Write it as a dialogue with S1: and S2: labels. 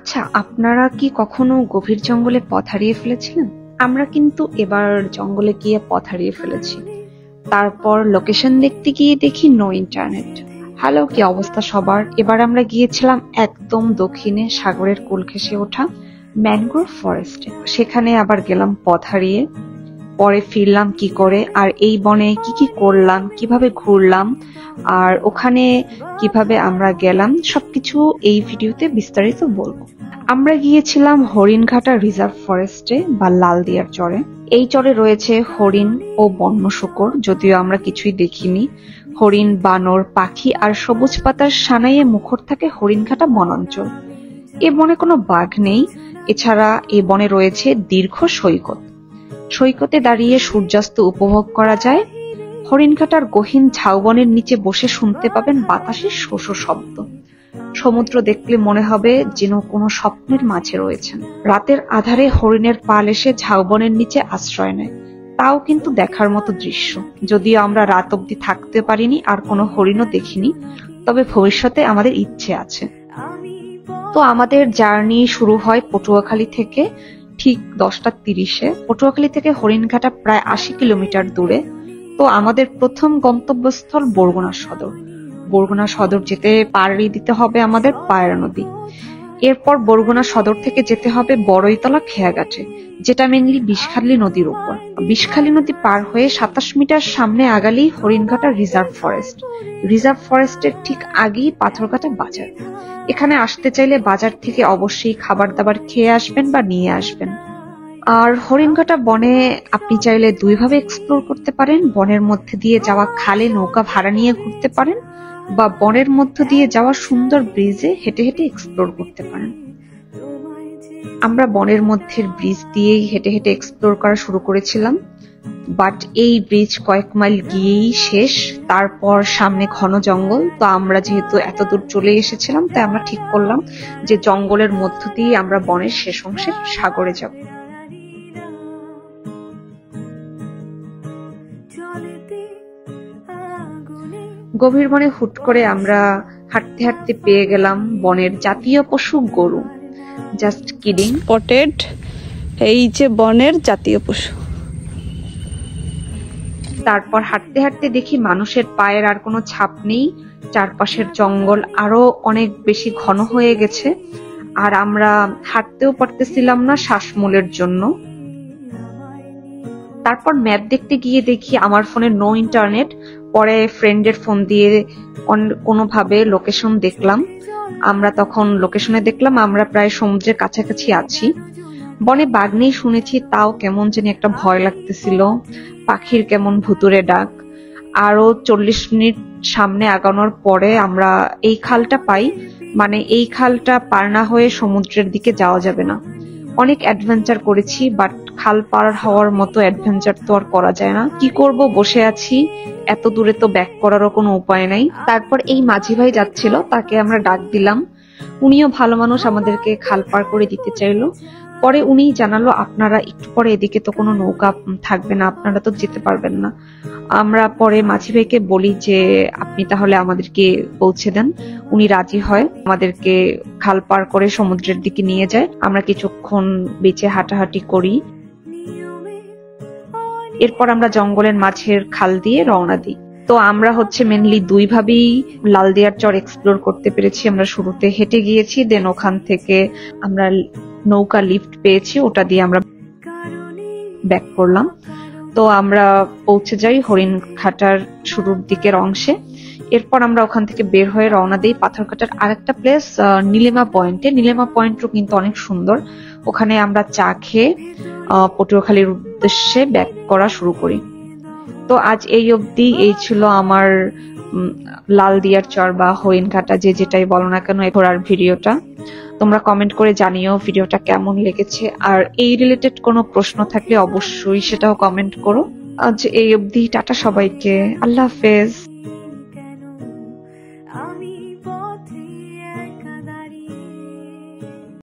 S1: আচ্ছা, আপনারা কি কখনো গভীর জঙ্গলে পথ হারিয়ে ফেলেছিলেন? আমরা কিন্তু এবার জঙ্গলে গিয়ে পথ হারিয়ে ফেলেছি। তারপর লোকেশন দেখতে গিয়ে দেখি নো ইন্টারনেট। হ্যালো, কি অবস্থা সবার? এবার আমরা গিয়েছিলাম একদম দক্ষিণে সাগরের কোল ঘেঁষে ওঠা ম্যানগ্রোভ ফরেস্টে। সেখানে আবার গেলাম পথ হারিয়ে, পরে ফিরলাম কি করে, আর এই বনে কি কি করলাম, কিভাবে ঘুরলাম, আর ওখানে কিভাবে আমরা গেলাম, সবকিছু এই ভিডিওতে বিস্তারিত বলবো। আমরা গিয়েছিলাম হরিণঘাটা রিজার্ভ ফরেস্টে বা লালদিয়ার চরে। এই চরে রয়েছে হরিণ ও বন্য শূকর, যদিও আমরা কিছুই দেখিনি। হরিণ, বানর, পাখি আর সবুজ পাতার সানাইয়ে মুখর থাকে হরিণঘাটা বনাঞ্চল। এ বনে কোনো বাঘ নেই। এছাড়া এ বনে রয়েছে দীর্ঘ সৈকত। সৈকতে দাঁড়িয়ে সূর্যাস্ত উপভোগ করা যায়। হরিণঘাটার গহীন ঝাউবনের নিচে বসে শুনতে পাবেন বাতাসের শো শো শব্দ। সমুদ্র দেখলে মনে হবে যেন কোনো স্বপ্নের মাঝে রয়েছেন। রাতের আধারে হরিণের পাল এসে ঝাউবনের নিচে আশ্রয় নেয়, তাও কিন্তু দেখার মতো দৃশ্য। যদিও আমরা রাত অবধি থাকতে পারিনি আর কোনো হরিণও দেখিনি, তবে ভবিষ্যতে আমাদের ইচ্ছে আছে। তো আমাদের জার্নি শুরু হয় পটুয়াখালী থেকে ঠিক 10টা 30-এ। পটুয়াখালী থেকে হরিণঘাটা প্রায় 80 কিলোমিটার দূরে। তো আমাদের প্রথম গন্তব্যস্থল বরগুনা সদর। বরগুনা সদর যেতে পাড়ি দিতে হবে আমাদের পায়রা নদী। এরপর বরগুনা সদর থেকে যেতে হবে বড়ইতলা খেয়াঘাটে, যেটা মেনলি বিষখালী নদীর উপর। বিষখালী নদী পার হয়ে 27 মিটার সামনে আগালেই হরিণঘাটা রিজার্ভ ফরেস্ট। রিজার্ভ ফরেস্টের ঠিক আগেই পাথরঘাটা বাজার। এখানে আসতে চাইলে বাজার থেকে অবশ্যই খাবার দাবার খেয়ে আসবেন বা নিয়ে আসবেন। আর হরিণঘাটা বনে আপনি চাইলে দুইভাবে এক্সপ্লোর করতে পারেন। বনের মধ্যে দিয়ে যাওয়া খালে নৌকা ভাড়া নিয়ে ঘুরতে পারেন, বা বনের মধ্য দিয়ে যাওয়া সুন্দর ব্রিজে হেঁটে হেঁটে এক্সপ্লোর করতে পারেন। আমরা বনের মধ্যের ব্রিজ দিয়েই হেঁটে হেঁটে এক্সপ্লোর করা শুরু করেছিলাম, বাট এই ব্রিজ কয়েক মাইল গিয়েই শেষ। তারপর সামনে ঘন জঙ্গল। তো আমরা যেহেতু এত দূর চলে এসেছিলাম, তাই আমরা ঠিক করলাম যে জঙ্গলের মধ্য দিয়ে আমরা বনের শেষ অংশে সাগরে যাব। গভীর বনে হুট করে আমরা হাঁটতে হাঁটতে পেয়ে গেলাম বনের জাতীয় পশু গরু। Just kidding.
S2: স্পটেড, এই যে বনের জাতীয় পশু।
S1: তারপর হাঁটতে হাঁটতে দেখি মানুষের পায়ের আর কোনো ছাপ নেই। চারপাশের জঙ্গল আরো অনেক বেশি ঘন হয়ে গেছে, আর আমরা হাঁটতেও পারতেছিলাম না শ্বাসমূলের জন্য। তারপর ম্যাপ দেখতে গিয়ে দেখি আমার ফোনে নো ইন্টারনেট। পরে ফ্রেন্ডের ফোন দিয়ে কোনোভাবে লোকেশন দেখলাম। আমরা তখন লোকেশনে দেখলাম আমরা প্রায় সমুদ্রের কাছাকাছি আছি। বনে বাঘ নেই শুনেছি, তাও কেমন জানি একটা ভয় লাগতেছিল। পাখির কেমন ভুতুরে ডাক। আরো 40 মিনিট সামনে আগানোর পরে আমরা এই খালটা পাই। মানে এই খালটা পার না হয়ে সমুদ্রের দিকে যাওয়া যাবে না। অনেক অ্যাডভেঞ্চার করেছি, বাট খাল পার হওয়ার মতো অ্যাডভেঞ্চার তো আর করা যায় না। কি করব, বসে আছি, এত দূরে তো ব্যাক করারও কোনো উপায় নাই। তারপর এই মাঝি ভাই যাচ্ছিল, তাকে আমরা ডাক দিলাম। উনিও ভালো মানুষ, আমাদেরকে খাল পার করে দিতে চাইলো। পরে উনি জানালো, আপনারা একটু পরে এদিকে তো কোনো নৌকা থাকবে না, আপনারা তো যেতে পারবেন না। আমরা পরে মাঝি ভাইকে বলি যে আপনি তাহলে আমাদেরকে পৌঁছে দেন। উনি রাজি হয়, আমাদেরকে খাল পার করে সমুদ্রের দিকে নিয়ে যায়। আমরা কিছুক্ষণ বেঁচে হাঁটাহাঁটি করি। এরপর আমরা জঙ্গলের মাঝের খাল দিয়ে রওনা দিই। তো আমরা মেনলি দুইভাবেই লালদিয়ার চর এক্সপ্লোর করতে পেরেছি। আমরা শুরুতে হেঁটে গিয়েছি, দেন ওখান থেকে আমরা নৌকা লিফট পেয়েছি, ওটা দিয়ে আমরা ব্যাক করলাম। তো আমরা পৌঁছে যাই হরিণঘাটার শুরুর দিকের অংশে। এরপর আমরা ওখান থেকে বের হয়ে রওনা দিই পাথরঘাটার আরেকটা প্লেস নীলিমা পয়েন্টে। নীলিমা পয়েন্টও কিন্তু অনেক সুন্দর। ওখানে আমরা চা খেয়ে পটুয়াখালীর উদ্দেশ্যে ব্যাক করা শুরু করি। তো আজ এই অবধি এই ছিল আমার লালদিয়ার চর বা হরিণঘাটা, যে যেটাই বলো না কেন, ঘোরার ভিডিওটা। তোমরা কমেন্ট করে জানিও ভিডিওটা কেমন লেগেছে, আর এই রিলেটেড কোনো প্রশ্ন থাকলে অবশ্যই সেটাও কমেন্ট করো। আজ এই অবধি, টাটা সবাইকে, আল্লাহ হাফেজ।